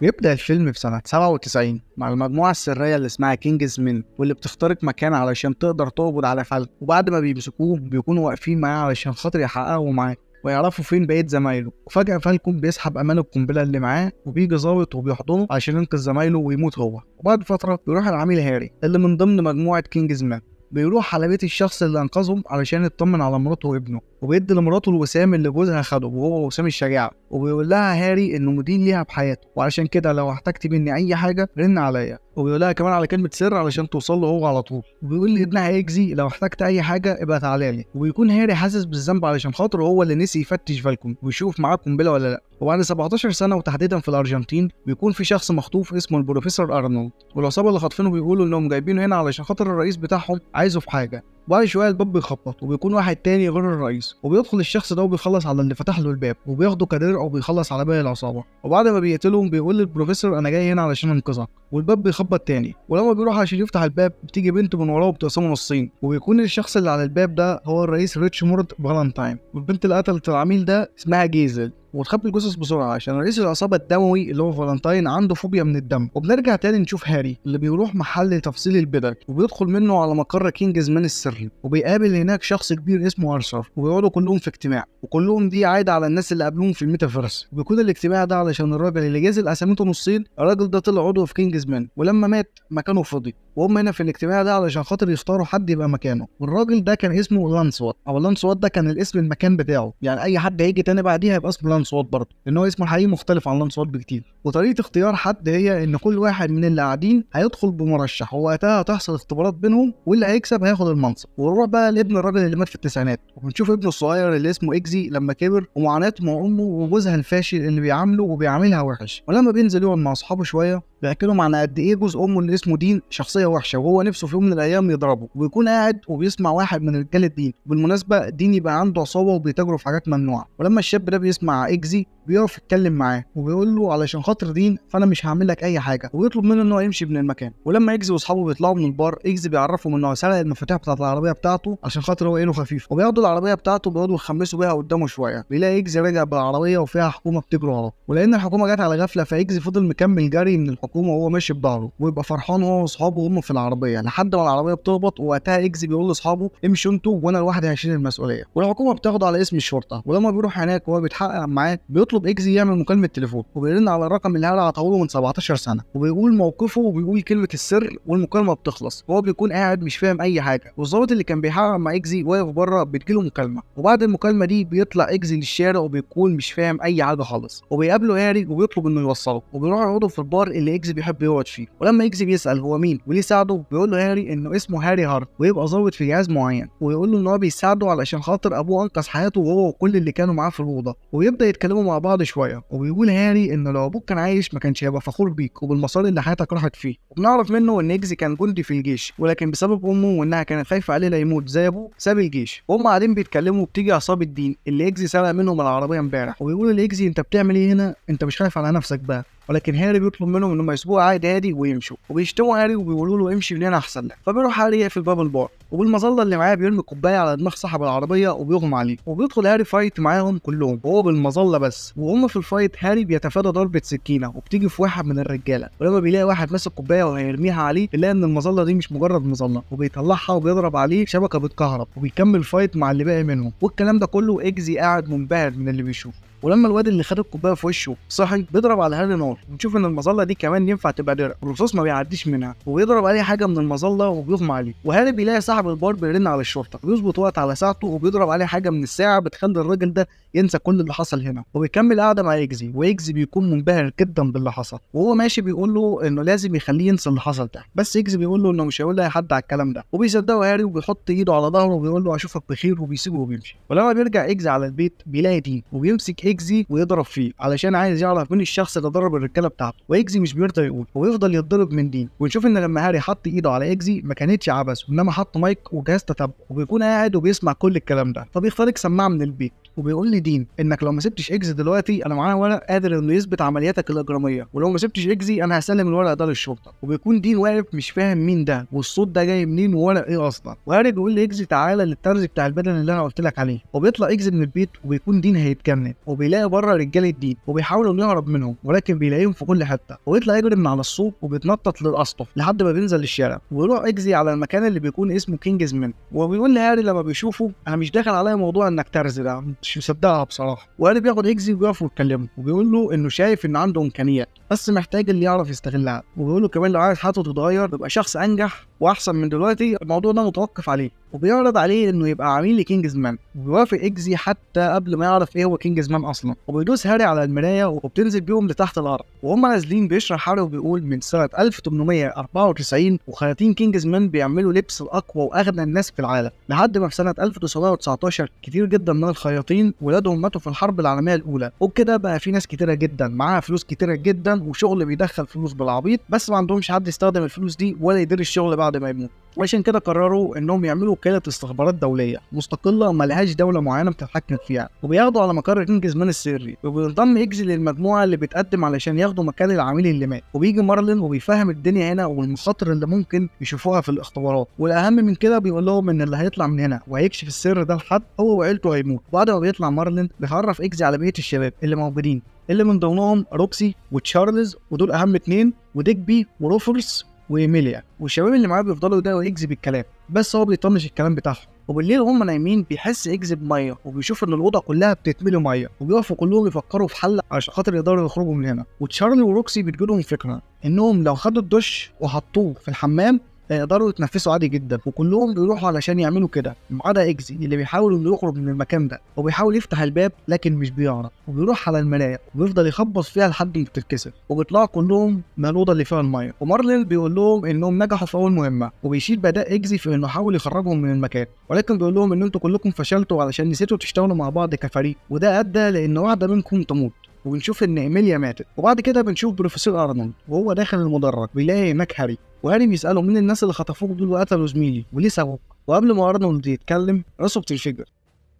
بيبدأ الفيلم في سنة 97 مع المجموعة السرية اللي اسمها كينجز مان، واللي بتخترق مكان علشان تقدر تقبض على فالكون. وبعد ما بيمسكوه بيكونوا واقفين معاه علشان خاطر يحققوا معاه ويعرفوا فين بقية زمايله. وفجأة فالكون بيسحب أمان القنبلة اللي معاه، وبيجي ظابط وبيحضنه عشان ينقذ زمايله ويموت هو. وبعد فترة بيروح العميل هاري اللي من ضمن مجموعة كينجز مان، بيروح على بيت الشخص اللي انقذهم علشان يطمن على مراته وابنه، وبيدي لمراته الوسام اللي جوزها خده وهو وسام الشجاعة. وبيقول لها هاري انه مدين ليها بحياته، وعلشان كده لو احتجتي مني اي حاجه رن عليا. وبيقول لها كمان على كلمه سر علشان توصل له هو على طول. وبيقول لابنها اكزي لو احتجت اي حاجه ابقى تعالى لي. وبيكون هاري حاسس بالذنب علشان خاطر هو اللي نسي يفتش فالكون ويشوف معاه قنبله ولا لا. وبعد 17 سنه وتحديدا في الارجنتين بيكون في شخص مخطوف اسمه البروفيسور ارنولد، والعصابه اللي خاطفينه بيقولوا انهم جايبينه هنا علشان خاطر الرئيس بتاعهم عايزه في حاجه. وبعد شويه الباب بيخبط وبيكون واحد تاني غير الرئيس، وبيدخل الشخص ده وبيخلص على اللي فتح له الباب وبياخده كدرع وبيخلص على باقي العصابه. وبعد ما بيقتلهم بيقول للبروفيسور انا جاي هنا علشان انقذك. والباب بيخبط تاني، ولما بيروح عشان يفتح الباب بتيجي بنت من وراه وبتقسمه نصين، وبيكون الشخص اللي على الباب ده هو الرئيس ريتشمورد فالنتاين. والبنت اللي قتلت العميل ده اسمها جيزل، وتخبي الجثث بسرعه عشان رئيس العصابه الدموي اللي هو فالنتاين عنده فوبيا من الدم. وبنرجع تاني نشوف هاري اللي بيروح محل تفصيل البدل، وبيدخل منه على مقر كينجز مان السري، وبيقابل هناك شخص كبير اسمه ارثر، وبيقعدوا كلهم في اجتماع، وكلهم دي عايده على الناس اللي قابلوهم في الميتافيرس. وبيكون الاجتماع ده علشان الراجل اللي جازل قسمته نصين، الراجل ده طلع عضو في كينجز مان، ولما مات مكانه فضي، وهم هنا في الاجتماع ده علشان خاطر يختاروا حد يبقى مكانه. والراجل ده كان اسمه لانسوات، او لانسوات ده كان الاسم المكان بتاعه، يعني اي حد هيجي تاني بعديها هيبقى اسمه لانسوات برضه، لان هو اسمه الحقيقي مختلف عن لانسوات بكتير. وطريقه اختيار حد هي ان كل واحد من اللي قاعدين هيدخل بمرشح، ووقتها هتحصل اختبارات بينهم، واللي هيكسب هياخد المنصب. ونروح بقى لابن الراجل اللي مات في التسعينات، وبنشوف ابنه الصغير اللي اسمه اكزي لما كبر، ومعاناته مع امه وجوزها الفاشل اللي بيعامله وبيعاملها وحش. ولما بينزل يقعد مع اصحابه شويه بيحكي لهم عن قد ايه جوز امه اللي اسمه دين شخصيه وحشه، وهو نفسه في يوم من الايام يضربه. وبيكون قاعد وبيسمع واحد من رجاله دين، بالمناسبه دين يبقى عنده عصابه وبيتاجروا في حاجات ممنوعه. ولما الشاب ده بيسمع اكزي بيقف يتكلم معاه وبيقول له علشان خاطر دين فانا مش هعمل لك اي حاجه، ويطلب منه انه يمشي من المكان. ولما اكزي واصحابه بيطلعوا من البار، اكزي بيعرفهم انه سرق المفاتيح بتاعه العربيه بتاعته عشان خاطر هو عينه خفيف، وبياخدوا العربيه بتاعته بيقعدوا يخمسوا بيها قدامه شويه. بيلاقي اكزي راجع بالعربيه وفيها حكومه بتجري وراه، ولان الحكومه جت على غفله فاكزي فضل مكمل جري من الحكومه وهو ماشي بظهره، ويبقى فرحان هو واصحابه وهم في العربيه لحد ما العربيه بتهبط. ووقتها اكزي بيقول لاصحابه امشوا انتوا وانا لوحدي هشيل المسؤوليه. والحكومه بتاخده على اسم الشرطه. ولما بيروح هناك وهو بيتحقق معاه بيطلب اكزي يعمل مكالمه تليفون، وبيرن على الرقم اللي هاري عطاهوله من 17 سنه، وبيقول موقفه وبيقول كلمه السر، والمكالمه بتخلص وهو بيكون قاعد مش فاهم اي حاجه. والظابط اللي كان بيحقق مع اكزي واقف بره بتجيله مكالمه. وبعد المكالمه دي بيطلع اكزي للشارع وبيكون مش فاهم اي حاجه خالص، وبيقابله هاري وبيطلب انه يوصله، وبيروح يقعدوا في البار اللي اكزي بيحب يقعد فيه. ولما اكزي بيسال هو مين وليه ساعده، بيقول له هاري انه اسمه هاري هارت ويبقى ظابط في جهاز معين، ويقول له ان هو بيساعده علشان خاطر ابوه انقذ حياته وهو وكل اللي كانوا معاه في الاوضه. ويبدا يتكلموا مع بعض شويه، وبيقول هاري انه لو ابوك كان عايش ما كانش هيبقى فخور بيك وبالمسار اللي حياتك راحت فيه. وبنعرف منه ان اكزي كان جندي في الجيش، ولكن بسبب امه وانها كانت خايفه عليه لا يموت زي ابوه ساب الجيش. وهم قاعدين بيتكلموا بتيجي عصابه دين اللي اكزي سرق منهم العربيه امبارح، وبيقول لاكزي انت بتعمل ايه هنا؟ انت مش خايف على نفسك بقى؟ ولكن هاري بيطلب منهم انهم يسيبوه قاعد هادي ويمشوا، وبيشتموا هاري وبيقولوا له امشي من هنا احسن لك. فبيروح هاري يقفل باب البار، وبالمظله اللي معاه بيرمي كوبايه على دماغ صاحب العربيه وبيغمى عليه. وبيدخل هاري فايت معاهم كلهم وهو بالمظله بس. وهم في الفايت هاري بيتفادى ضربه سكينه وبتيجي في واحد من الرجاله، ولما بيلاقي واحد ماسك كوبايه وهيرميها عليه بيلاقي ان المظله دي مش مجرد مظله، وبيطلعها وبيضرب عليه شبكه بتكهرب، وبيكمل فايت مع اللي باقي منهم. والكلام ده كله اكزي قاعد منبهر من اللي بيشوفه. ولما الواد اللي خد الكوبايه في وشه صحي بيضرب على هاري نار، ونشوف ان المظله دي كمان ينفع تبقى درع الرصاص ما بيعديش منها، وبيضرب عليه حاجه من المظله وبيغمى عليه. وهاري بيلاقي صاحب البار بيرن على الشرطه وبيظبط وقت على ساعته، وبيضرب عليه حاجه من الساعه بتخلي الراجل ده ينسى كل اللي حصل هنا. وبيكمل قاعده مع اكزي، واكزي بيكون منبهر جدا باللي حصل، وهو ماشي بيقول له انه لازم يخليه ينسى اللي حصل ده، بس اكزي بيقول له انه مش هيقول لاي حد على الكلام ده. وبيصدقه هاري وبيحط ايده على ظهره وبيقول له اشوفك بخير، وبيسيبه وبيمشي. ولما بيرجع اكزي على البيت بيلاقي دين، وبيمسك اكزي ويضرب فيه علشان عايز يعرف مين الشخص اللي ضرب الرجاله بتاعته. واكزي مش بيرضى يقول ويفضل يتضرب من دين. ونشوف ان لما هاري حط ايده على اكزي ما كانتش عبث، وانما حط مايك وجهاز تتبع، وبيكون قاعد وبيسمع كل الكلام ده. فبيخترق سماعه من البيت، وبيقول لي دين انك لو ما سبتش اكزي دلوقتي انا معايا ورق قادر انه يثبت عملياتك الاجراميه، ولو ما سبتش اكزي انا هسلم الورق ده للشرطه. وبيكون دين واقف مش فاهم مين ده والصوت ده جاي منين وورق ايه اصلا. وهاري بيقول لي اكزي تعالى للترزي بتاع البدن اللي انا قلت لك عليه. وبيطلع اكزي من البيت وبيكون دين هيتجنن، وبيلاقي بره رجاله دين وبيحاولوا يهرب منهم ولكن بيلاقيهم في كل حته. ويطلع يجري من على السوق وبيتنطط للاسطح لحد ما بينزل للشارع، ويروح اكزي على المكان اللي بيكون اسمه كينجز مان. وبيقول لهاري لما بيشوفه انا مش داخل عليا موضوع انك ترزي ده، مش مصدقها بصراحه. وهاري بياخد اكزي وبيقفوا يتكلموا وبيقول له انه شايف ان عنده امكانيات بس محتاج اللي يعرف يستغلها. وبيقول له كمان لو عايز حياته تتغير يبقى شخص انجح واحسن من دلوقتي الموضوع ده متوقف عليه. وبيعرض عليه انه يبقى عميل لكينجز مان، وبيوافق اكزي حتى قبل ما يعرف ايه هو كينجز مان اصلا. وبيدوس هاري على المرايه وبتنزل بيهم لتحت الارض. وهم نازلين بيشرح هاري وبيقول من سنه 1894 وخياطين كينجز مان بيعملوا لبس الاقوى واغنى الناس في العالم، لحد ما في سنه 1919 كتير جدا من الخياطين ولادهم ماتوا في الحرب العالميه الاولى. وبكده بقى في ناس كتيره جدا معاها فلوس كتيره جدا وشغل بيدخل فلوس بالعبيط، بس ما عندهمش حد يستخدم الفلوس دي ولا يدير الشغل بعد ما يموت. وعشان كده قرروا انهم يعملوا وكاله استخبارات دوليه مستقله ملهاش دوله معينه بتتحكم فيها، وبياخدوا على مقر كينجز مان السري. وبينضم اكزي للمجموعه اللي بتقدم علشان ياخدوا مكان العميل اللي مات. وبيجي مارلين وبيفهم الدنيا هنا والمخاطر اللي ممكن يشوفوها في الاختبارات، والاهم من كده بيقول لهم ان اللي هيطلع من هنا وهيكشف السر ده لحد هو وعيلته هيموت. بعد ما بيطلع مارلين بيعرف اكزي على بقيه الشباب اللي موجودين، اللي من ضمنهم روكسي وتشارلز ودول اهم اتنين، وديجبي وروفرس وايميليا. والشباب اللي معاه بيفضلوا يضايقوا اكزي بالكلام بس هو بيطنش الكلام بتاعهم. وبالليل وهم نايمين بيحس اكزي بميه وبيشوف ان الاوضه كلها بتتملي ميه، وبيقفوا كلهم يفكروا في حل عشان خاطر يقدروا يخرجوا من هنا. وتشارلي وروكسي بتجيلهم فكره انهم لو خدوا الدش وحطوه في الحمام يقدروا يتنفسوا عادي جدا، وكلهم بيروحوا علشان يعملوا كده ما عدا اكزي اللي بيحاول انه يخرج من المكان ده. وبيحاول يفتح الباب لكن مش بيعرف، وبيروح على المرايه وبيفضل يخبط فيها لحد ما بتتكسر، وبيطلعوا كلهم من الاوضه اللي فيها الميه. ومارلين بيقول لهم انهم نجحوا في اول مهمه، وبيشيل بداء اكزي في انه حاول يخرجهم من المكان، ولكن بيقول لهم ان انتوا كلكم فشلتوا علشان نسيتوا تشتغلوا مع بعض كفريق، وده ادى لان واحده منكم تموت. وبنشوف ان ايميليا ماتت. وبعد كده بنشوف بروفيسور ارنولد وهو داخل المدرج بيلاقي هناك هاري، وهاري بيساله مين الناس اللي خطفوك دول وقتلوا زميلي وليه سابوك. وقبل ما ارنولد يتكلم راسه بتنفجر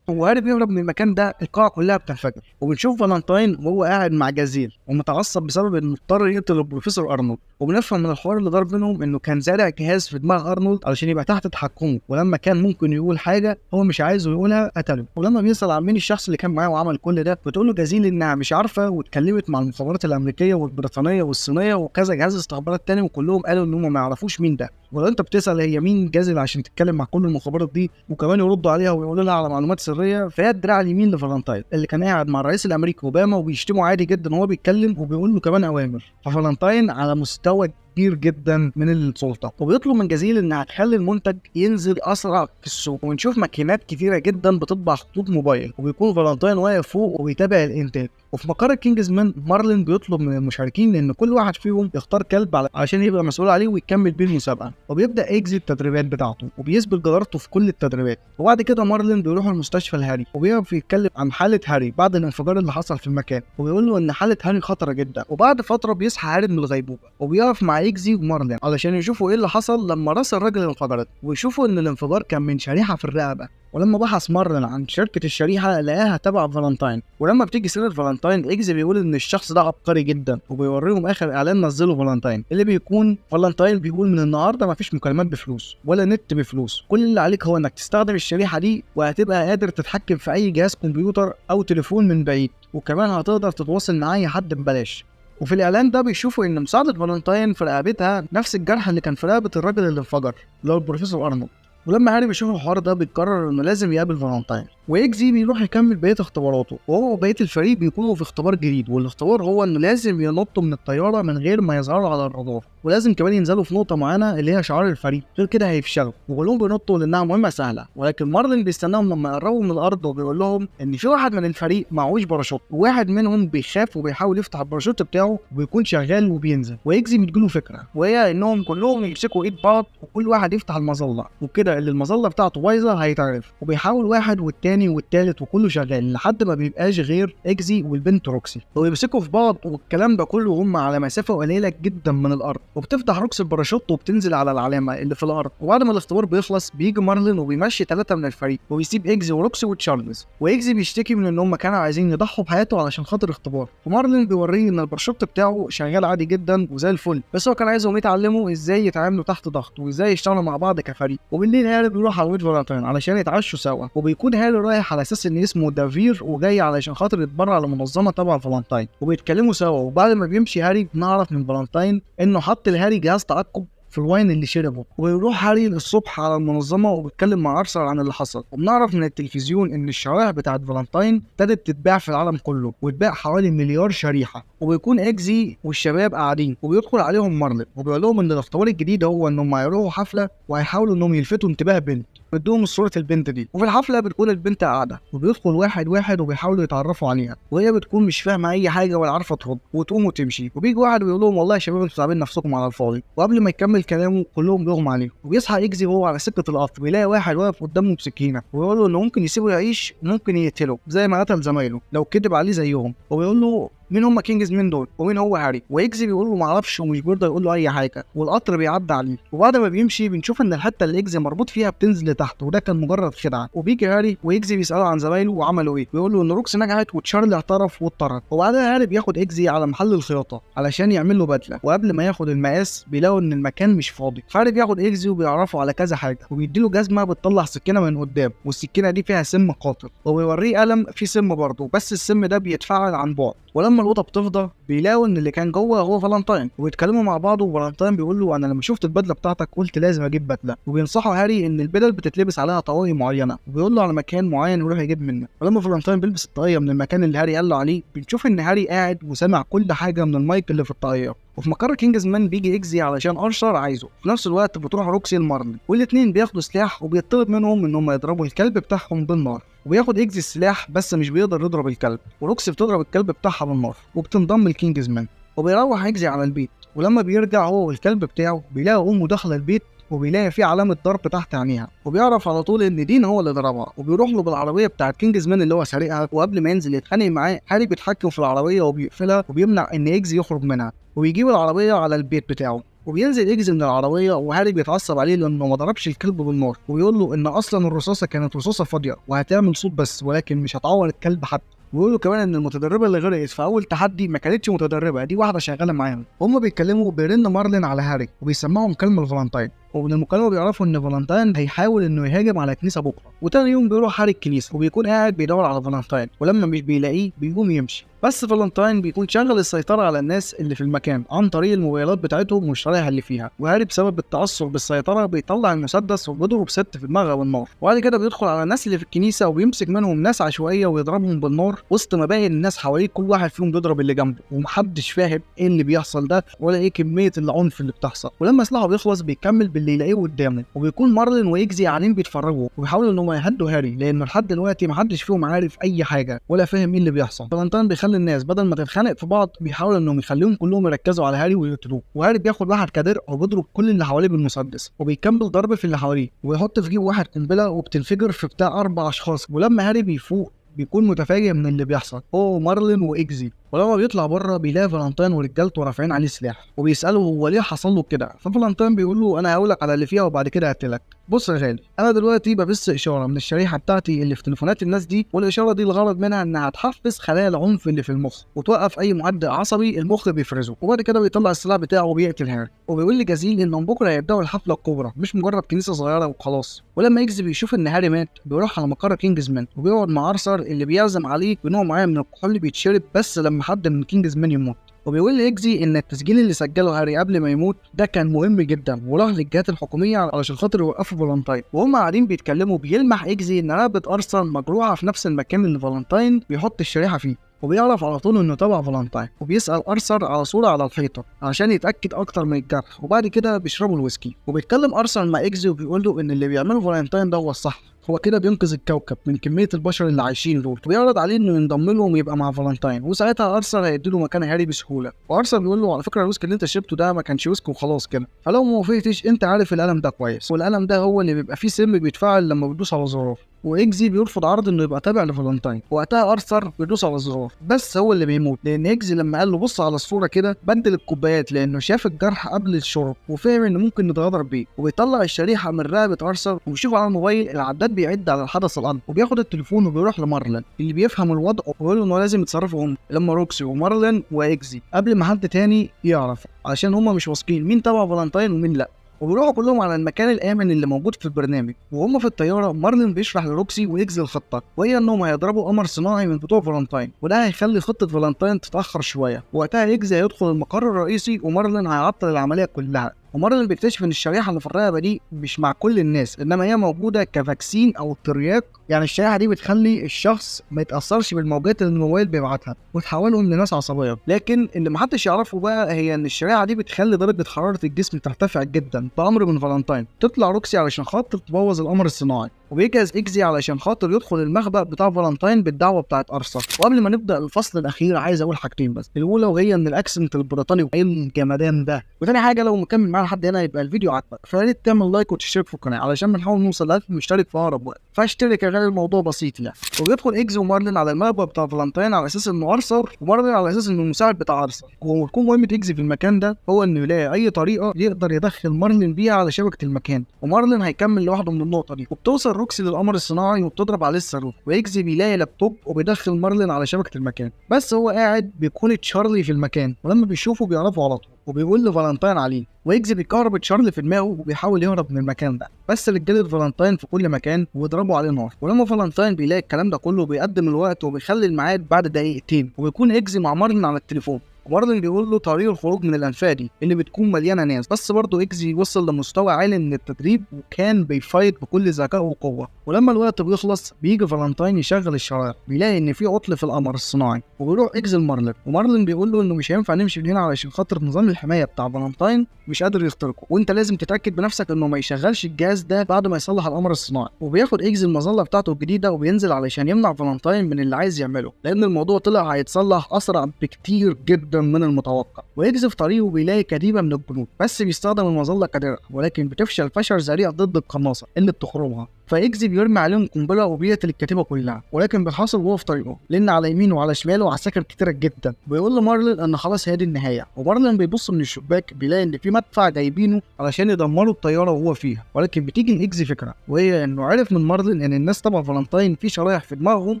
وهاري بيهرب من المكان ده القاعه كلها بتنفجر. وبنشوف فالنتاين وهو قاعد مع جازيل ومتعصب بسبب انه اضطر يقتل البروفيسور ارنولد. وبنفهم من الحوار اللي ضرب بينهم انه كان زارع جهاز في دماغ ارنولد علشان يبقى تحت تحكمه، ولما كان ممكن يقول حاجه هو مش عايزه يقولها قتله. ولما بيسال عن مين الشخص اللي كان معاه وعمل كل ده بتقول له جازيل انها مش عارفه، واتكلمت مع المخابرات الامريكيه والبريطانيه والصينيه وكذا جهاز استخبارات تاني وكلهم قالوا ان هم ما يعرفوش مين ده. ولو انت بتسال هي مين جازيل عشان تتكلم مع كل المخابرات دي وكمان يردوا عليها ويقولوا لها على معلومات سريه، فهي الدراع اليمين لفالنتاين اللي كان قاعد مع الرئيس الامريكي اوباما وبيشتمه عادي جدا وهو بيتكلم وبيقول له كمان اوامر. ففالنتاين على مستوى كبير جدا من السلطه، وبيطلب من جازيل انها تخلي المنتج ينزل اسرع في السوق. ونشوف ماكينات كتيره جدا بتطبع خطوط موبايل، وبيكون فالنتاين واقف فوق وبيتابع الانتاج. وفي مقر كينجز مان مارلين بيطلب من المشاركين ان كل واحد فيهم يختار كلب علشان يبقى مسؤول عليه ويكمل بيه المسابقه. وبيبدا اكزي التدريبات بتاعته وبيثبت جدارته في كل التدريبات. وبعد كده مارلين بيروح المستشفى لهاري وبيعرف يتكلم عن حاله هاري بعد الانفجار اللي حصل في المكان، وبيقول له ان حاله هاري خطره جدا. وبعد فتره بيصحى هاري من الغيبوبه وبيقف مع اكزي ومارلين علشان يشوفوا ايه اللي حصل لما راس الراجل انفجرت، ويشوفوا ان الانفجار كان من شريحه في الرقبه. ولما بحث مارلين عن شركه الشريحه لقاها تبع فالنتاين. ولما بتيجي سيره فالنتاين اكزي بيقول ان الشخص ده عبقري جدا، وبيوريهم اخر اعلان نزله فالنتاين اللي بيكون فالنتاين بيقول من النهارده مفيش مكالمات بفلوس ولا نت بفلوس، كل اللي عليك هو انك تستخدم الشريحه دي وهتبقى قادر تتحكم في اي جهاز كمبيوتر او تليفون من بعيد، وكمان هتقدر تتواصل مع اي حد ببلاش. وفي الاعلان ده بيشوفوا ان مساعده فالنتاين في رقبتها نفس الجرح اللي كان في رقبه الراجل اللي انفجر اللي هو البروفيسور ارنولد. ولما هاري بيشوف الحوار ده بيقرر انه لازم يقابل فالنتاين، واكزي بيروح يكمل بقيه اختباراته، وهو وبقيه الفريق بيكونوا في اختبار جديد. والاختبار هو انه لازم ينطوا من الطياره من غير ما يظهروا على الرادار، ولازم كمان ينزلوا في نقطه معينه اللي هي شعار الفريق، غير كده هيفشلوا. وكلهم بينطوا لانها مهمه سهله، ولكن مارلين بيستناهم لما يقربوا من الارض وبيقول لهم ان في واحد من الفريق معهوش باراشوت، وواحد منهم بيخاف وبيحاول يفتح الباراشوت بتاعه وبيكون شغال وبينزل. واكزي بتجيله فكره وهي انهم كلهم يمسكوا ايد بعض وكل واحد يفتح المظله، وكده كده اللي المظله بتاعته بايظه هيتعرف، وبيحاول واحد والتاني والتالت وكله شغال لحد ما بيبقاش غير اكزي والبنت روكسي، وبيمسكوا في بعض والكلام ده كله هم على مسافه قليله جدا من الارض. وبتفتح روكسي الباراشوت وبتنزل على العلامه اللي في الارض. وبعد ما الاختبار بيخلص بيجي مارلين وبيمشي 3 من الفريق وبيسيب اكزي وروكسي وتشارلز. واكزي بيشتكي من ان هم كانوا عايزين يضحوا بحياته علشان خاطر اختبار، ومارلين بيوريه ان الباراشوت بتاعه شغال عادي جدا وزي الفل، بس هو كان عايزهم يتعلموا ازاي يتعاملوا تحت ضغط وازاي يشتغلوا مع بعض كفريق. وبالليل هاري بيروح على بيت فالنتاين علشان يتعشوا سوا، وبيكون هاري رايح على اساس ان اسمه دافير وجاي علشان خاطر يتبرع لمنظمه تبع فالنتاين، وبيتكلموا سوا. وبعد ما بيمشي هاري بنعرف من فالنتاين انه حط لهاري جهاز تعقب في الواين اللي شربه. ويروح هاري الصبح على المنظمه وبيتكلم مع ارثر عن اللي حصل. وبنعرف من التلفزيون ان الشرائح بتاعت فالنتاين ابتدت تتباع في العالم كله، وتباع حوالي 1,000,000,000 شريحه. وبيكون اكزي والشباب قاعدين وبيدخل عليهم مارلين وبيقول لهم ان الاختبار الجديد هو انهم هيروحوا حفله وهيحاولوا انهم يلفتوا انتباه بنت، بدهم صورة البنت دي. وفي الحفلة بتكون البنت قاعدة وبيدخل واحد واحد وبيحاولوا يتعرفوا عليها، وهي بتكون مش فاهمة أي حاجة ولا عارفة ترد وتقوم وتمشي. وبيجي واحد ويقول لهم والله يا شباب انتوا تعبين نفسكم على الفاضي. وقبل ما يكمل كلامه كلهم بيغمى عليه. وبيصحى اكزي وهو على سكة القطر بيلاقي واحد واقف قدامه بسكينة ويقول له إنه ممكن يسيبه يعيش وممكن يقتله زي ما قتل زمايله لو كذب عليه زيهم. وبيقول له مين هم كينجز مين دول ومين هو هاري. واكزي بيقول له معرفش ومش بيرضى يقول له اي حاجه. والقطر بيعدي عليه، وبعد ما بيمشي بنشوف ان الحته اللي اكزي مربوط فيها بتنزل لتحت، وده كان مجرد خدعه. وبيجي هاري واكزي بيسالوا عن زمايله وعملوا ايه، ويقول له ان روكس نجحت وتشارلي اعترف واتطرد. وبعدها هاري بياخد اكزي على محل الخياطه علشان يعمل له بدله، وقبل ما ياخد المقاس بيلاقوا ان المكان مش فاضي. فهاري بياخد اكزي وبيعرفوا على كذا حاجه، وبيديله جزمه بتطلع سكينه من قدام، والسكينه دي فيها سم قاتل، وبيوريه قلم فيه سم برضه، بس السم ده بيتفاعل عن بعد. ولما الاوضه بتفضى بيلاقوا ان اللي كان جوه هو فالنتاين، وبيتكلموا مع بعض. وفالنتاين بيقول له انا لما شفت البدله بتاعتك قلت لازم اجيب بدله. وبينصحوا هاري ان البدل بتتلبس عليها طواقي معينه، وبيقول له على مكان معين يروح يجيب منه. ولما فالنتاين بيلبس الطاقيه من المكان اللي هاري قال له عليه بنشوف ان هاري قاعد وسامع كل حاجه من المايك اللي في الطاقيه. وفي مقر كينجز مان بيجي اكزي علشان ارثر عايزه. في نفس الوقت بتروح روكسي لمارلين، والاثنين بياخدوا سلاح وبيطلب منهم ان هم يضربوا الكلب بتاعهم بالنار. وبياخد اكزي السلاح بس مش بيقدر يضرب الكلب، وروكسي بتضرب الكلب بتاعها بالنار وبتنضم لكينجز مان. وبيروح اكزي على البيت، ولما بيرجع هو والكلب بتاعه بيلاقي امه داخله البيت وبيلاقي فيه علامه ضرب تحت عينيها، وبيعرف على طول ان دين هو اللي ضربها. وبيروح له بالعربيه بتاعت كينجز مان اللي هو سارقها. وقبل ما ينزل يتخانق معاه هاري بيتحكم في العربيه وبيقفلها وبيمنع ان اكزي يخرج منها، وبيجيب العربيه على البيت بتاعه. وبينزل اكزي من العربيه وهاري بيتعصب عليه لانه ما ضربش الكلب بالنار، ويقول له ان اصلا الرصاصه كانت رصاصه فاضيه وهتعمل صوت بس ولكن مش هتعور الكلب حتى. ويقول له كمان ان المتدربه اللي غرقت في اول تحدي ما كانتش متدربه، دي واحده شغاله معاهم. هما بيتكلموا بيرن مارلين على هاري وبيسمعوا مكالمه لفالنتاين، ومن المكالمه بيعرفوا ان فالنتاين هيحاول انه يهاجم على كنيسه بكره. وتاني يوم بيروح هاري الكنيسه وبيكون قاعد بيدور على فالنتاين، ولما مش بيلاقيه بيقوم يمشي. بس فالنتاين بيكون شغل السيطره على الناس اللي في المكان عن طريق الموبايلات بتاعتهم والشرايح اللي فيها. وهاري بسبب التعصب بالسيطره بيطلع المسدس وبيضرب ست في دماغها بالنار. وبعد كده بيدخل على الناس اللي في الكنيسه وبيمسك منهم ناس عشوائيه ويضربهم بالنار وسط ما باقي الناس حواليه، كل واحد فيهم بيضرب اللي جنبه ومحدش فاهم ايه اللي بيحصل ده ولا ايه كميه العنف اللي بتحصل. ولما سلاحه بيخلص بيكمل باللي يلاقيه قدامه، وبيكون مارلين واكزي قاعدين بيتفرجوا وبيحاولوا انهم يهدوا هاري لانه لحد دلوقتي محدش فيهم عارف اي حاجه ولا فاهم ايه اللي بيحصل. فالنتاين بيخلي الناس بدل ما تتخانق في بعض بيحاول انهم يخليهم كلهم يركزوا على هاري ويقتلوه. وهاري بياخد واحد كدر وبيضرب كل اللي حواليه بالمسدس، وبيكمل ضرب في اللي حواليه ويحط في جيب واحد قنبله وبتنفجر في بتاع 4 اشخاص. ولما هاري بيفوق بيكون متفاجئ من اللي بيحصل هو مارلين واكزي. ولما بيطلع بره بيلاقي فالنتاين ورجالته رافعين عليه سلاح وبيساله هو ليه حصل له كده. ففالنتاين بيقول له انا هقولك على اللي فيها وبعد كده هقتلك. بص يا غالي، انا دلوقتي ببث اشاره من الشريحه بتاعتي اللي في تليفونات الناس دي، والاشاره دي الغرض منها انها تحفز خلايا العنف اللي في المخ وتوقف اي مهدئ عصبي المخ بيفرزه. وبعد كده بيطلع السلاح بتاعه وبيقتل هاري. وبيقول لجازيل انهم بكره هيبداوا الحفله الكبرى مش مجرد كنيسه صغيره وخلاص. ولما اكزي بيشوف ان هاري مات بيروح على مقر كينجز مان وبيقعد مع ارثر اللي بيعزم عليه بنوع معين من الكحول اللي بيتشرب بس لما حد من كينجز مان يموت. وبيقول لإكزي ان التسجيل اللي سجله هاري قبل ما يموت ده كان مهم جدا وراح للجهات الحكوميه علشان خاطر يوقفوا فالنتاين. وهم قاعدين بيتكلموا بيلمح إكزي ان رقبه ارثر مجروحه في نفس المكان اللي فالنتاين بيحط الشريحه فيه. وبيعرف على طول انه تبع فالنتاين، وبيسأل ارثر على صورة على الحيطة عشان يتأكد اكتر من الجرح، وبعد كده بيشربوا الويسكي. وبيتكلم ارثر مع اكزي وبيقول له ان اللي بيعمله فالنتاين ده هو الصح، هو كده بينقذ الكوكب من كميه البشر اللي عايشين دول، وبيعرض عليه انه ينضم لهم ويبقى مع فالنتاين، وساعتها ارثر هيديله مكان هاري بسهوله. وارثر بيقول له على فكره الويسكي اللي انت شربته ده ما كانش ويسكي وخلاص كده، فلو ما وافقتش انت عارف القلم ده كويس، والقلم ده هو اللي بيبقى فيه سم بيتفاعل لما بتدوس على زرار. واكزي بيرفض عرض انه يبقى تابع لفالنتاين، وقتها ارثر بيدوس على الزرار، بس هو اللي بيموت لان اكزي لما قال له بص على الصوره كده بدل الكوبايات لانه شاف الجرح قبل الشرب وفهم ان ممكن نتغدر بيه. وبيطلع الشريحه من رقبه ارثر وبيشوف على الموبايل العداد بيعد على الحدث الامر، وبياخد التليفون وبيروح لمارلين اللي بيفهم الوضع وبيقول له انه لازم يتصرفوا هم لما روكسي ومارلين واكزي قبل ما حد تاني يعرف، علشان هم مش واثقين مين تبع فالنتاين ومين لا. وبيروحوا كلهم على المكان الامن اللي موجود في البرنامج. وهم في الطياره مارلين بيشرح لروكسي واكزي الخطه، وهي انهم هيضربوا قمر صناعي من بتوع فالنتاين، وده هيخلي خطه فالنتاين تتاخر شويه. وقتها اكزي هيدخل المقر الرئيسي ومارلين هيعطل العمليه كلها. ومارلين بيكتشف ان الشريحه اللي في الرقبه دي مش مع كل الناس، انما هي موجوده كفاكسين او ترياق، يعني الشريحه دي بتخلي الشخص ما يتاثرش بالموجات اللي الموبايل بيبعتها وتحولهم لناس عصبيه. لكن اللي محدش يعرفه بقى هي ان الشريحه دي بتخلي درجه حراره الجسم ترتفع جدا بامر من فالنتاين. تطلع روكسي علشان خاطر تبوظ القمر الصناعي، وبيجهز اكزي علشان خاطر يدخل المخبأ بتاع فالنتاين بالدعوه بتاعت ارثر. وقبل ما نبدا الفصل الاخير عايز اقول حاجتين بس، الاولى وهي ان الاكسنت البريطاني ايه الجمدان ده، وثاني حاجه لو مكمل معانا لحد هنا يبقى الفيديو عجبك فيا ريت تعمل لايك وتشترك في القناه علشان بنحاول نوصل ل 1000 مشترك في اقرب وقت، فاشترك يا غالي الموضوع بسيط يعني. وبيدخل اكزي ومارلين على المخبأ بتاع فالنتاين على اساس انه ارثر، ومارلين على اساس انه المساعد بتاع ارثر. وتكون مهمه اكزي في المكان ده هو انه يلاقي اي طريقه يقدر يدخل مارلين بيها على شبكه المكان، ومارلين هيكمل لوحده من النقطه دي. وبتوصل روكسي للقمر الصناعي وبتضرب عليه الصاروخ، واكزي بيلاقي لابتوب وبيدخل مارلين على شبكه المكان، بس هو قاعد بيكون تشارلي في المكان، ولما بيشوفه بيعرفه على طول وبيقول لفالنتاين عليه. واكزي بيكهرب تشارلي في دماغه وبيحاول يهرب من المكان ده، بس رجاله فالنتاين في كل مكان ويضربوا عليه نار. ولما فالنتاين بيلاقي الكلام ده كله بيقدم الوقت وبيخلي الميعاد بعد دقيقتين، وبيكون اكزي مع مارلين على التليفون، ومارلين بيقول له طريق الخروج من الانفاق دي اللي بتكون مليانه ناس. بس برضه اكزي وصل لمستوى عالي من التدريب وكان بيفايت بكل ذكاء وقوه. ولما الوقت بيخلص بيجي فالنتاين يشغل الشرايط، بيلاقي ان في عطل في القمر الصناعي، وبيروح اكزي لمارلين، ومارلين بيقول له انه مش هينفع نمشي من هنا علشان خاطر نظام الحمايه بتاع فالنتاين مش قادر يخترقه، وانت لازم تتاكد بنفسك انه ما يشغلش الجهاز ده بعد ما يصلح القمر الصناعي. وبياخد اكزي المظله بتاعته الجديده وبينزل علشان يمنع فالنتاين من اللي عايز يعمله، لان الموضوع طلع هيتصلح اسرع بكتير جدا من المتوقع. ويكزي في طريقه بيلاقي كتيبه من الجنود، بس بيستخدم المظله كدرع، ولكن بتفشل فشل ذريع ضد القناصه اللي بتخرمها. فاكزي بيرمي عليهم قنبله وبيقتل الكتيبه كلها، ولكن بيحاصر وهو في طريقه لان على يمينه وعلى شماله عساكر كتيره جدا. بيقول لمارلين ان خلاص هي دي النهايه، ومارلين بيبص من الشباك بيلاقي ان في مدفع جايبينه علشان يدمروا الطياره وهو فيها. ولكن بتيجي لاكزي فكره، وهي انه عرف من مارلين ان الناس تبع فالنتاين في شرايح في دماغهم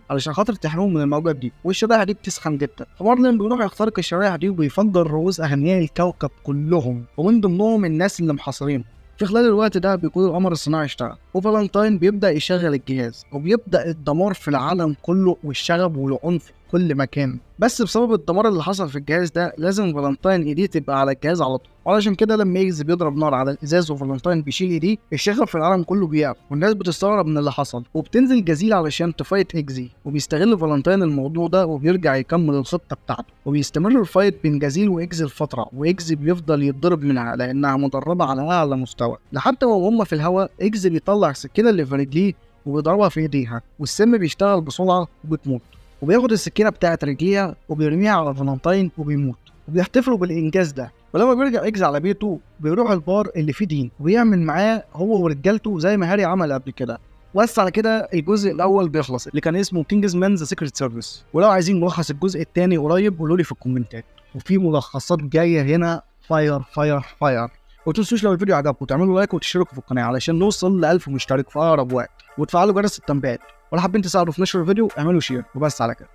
علشان خاطر تحميهم من الموجات دي، والشرايح دي بتسخن جدا. فمارلين بيروح يخترق الشرايح دي وبيفجر رؤوس اغنياء الكوكب كلهم، ومن ضمنهم الناس اللي محاصرين. في خلال الوقت ده بيكون القمر الصناعي اشتغل، وفالنتاين بيبدأ يشغل الجهاز، وبيبدأ الدمار في العالم كله والشغب والعنف في كل مكان. بس بسبب الدمار اللي حصل في الجهاز ده لازم فالنتاين ايديه تبقى على الجهاز على طول، وعلشان كده لما اكزي بيضرب نار على الازاز وفالنتاين بيشيل ايديه الشغب في العالم كله بيقف، والناس بتستغرب من اللي حصل، وبتنزل جزيل علشان تفايت اكزي. وبيستغل فالنتاين الموضوع ده وبيرجع يكمل الخطه بتاعته، وبيستمر الفايت بين جزيل واكزي لفتره، واكزي بيفضل يتضرب منها لانها مدربه على اعلى مستوى. لحتى وهم في الهواء اكزي بيطلع السكينه اللي في رجليه وبيضربها في ايديها، والسم بيشتغل بسرعه وبتموت. وبياخد السكينه بتاعت رجليها وبيرميها على فالنتاين وبيموت، وبيحتفلوا بالانجاز ده. ولما بيرجع اكزي على بيته بيروح البار اللي فيه دين وبيعمل معاه هو ورجالته زي ما هاري عمل قبل كده. بس على كده الجزء الاول بيخلص اللي كان اسمه كينجز مان ذا سيكريت سيرفيس. ولو عايزين ملخص الجزء الثاني قريب قولوا لي في الكومنتات، وفي ملخصات جايه هنا فاير فاير فاير. وتنسوش لو الفيديو عجبكم تعملوا لايك وتشتركوا في القناه علشان نوصل ل 1000 مشترك في اقرب وقت، وتفعلوا جرس التنبيهات. ولو حابين تساعدوا في نشر الفيديو اعملوا شير. وبس على كده.